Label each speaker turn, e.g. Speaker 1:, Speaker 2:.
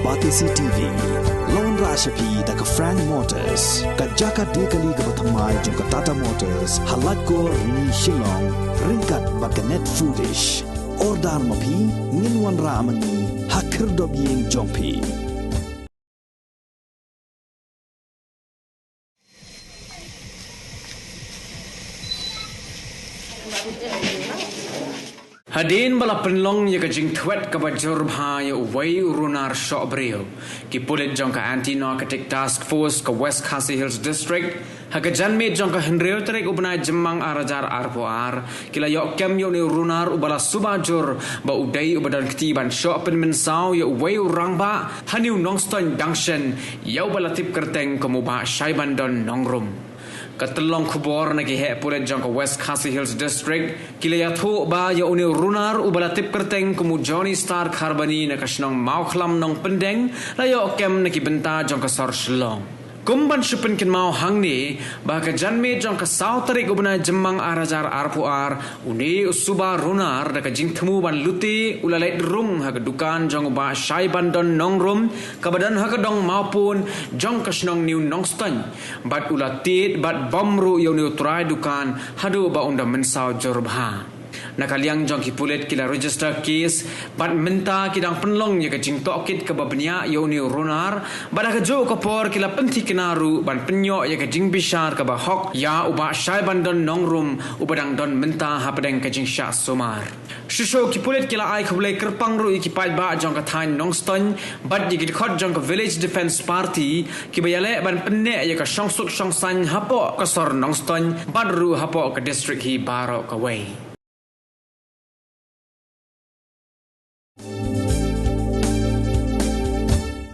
Speaker 1: Batisi TV, Lone Rashapi da ka Frank Motors, ka Jaka Dekali ka Batamai jong ka Tata Motors, Halat ko ni Shillong, ringkat ba ka Net Foodish, Ordar Mapi, Ninwan Ramani, Hakir Dobyeng Jongpi.
Speaker 2: Hadin bala penlong ya kajing twet ka bajur bha ya uwai urunar shok brio ki pulit jong ka anti-narcotic task force ka West Khasi Hills district ha ka janme jong ka henreo trek ubna jemang arajar arpoar kila yok kem yo ni urunar ubala subajur ba udai ubadan ketiban shok pen mensau ya uwai urang ba haniu nongston dangshen ya ubala tip kerteng kemuba shaibandon nongrum Katelong kubor na kihe pulit jong ka West Khasi Hills District kilaya thu ba ya uni runar ubala tip kerteng kumu Johnny Star Kharbani na kasnong maukhlam nong pendeng layo kem na kibenta jong ka sor shlong kumban shupin kin mau hang ni ba ka janme jong ka sautarik ubna jemang arajar arpuar uni usuba runar da ka jingthmu ban luti ulalait rung ha ka dukan jong ba shai bandon nongrum ka badan ha ka dong maupun jong kasnong new nongstan bat ulatit bat bomru yo new try dukan hadu ba unda mensau jorbha nakaliang jong ki pulit kila register case bat menta kidang penlong ya ka jing tokit ka babnya yo ni runar bada ka jo ka por kila penti kenaru ban penyo ya ka jing bishar ka ba hok ya uba shai bandon nongrum ubadang don menta hapadeng ka jing sha somar shisho ki pulit kila ai khule kerpang ru ki pai ba jong ka thain nongston bat yi ki khot jong ka village defense party ki bayale ban penne ya ka shongsuk shongsan hapo ka sor nongston bat ru hapo ka district hi baro ka wei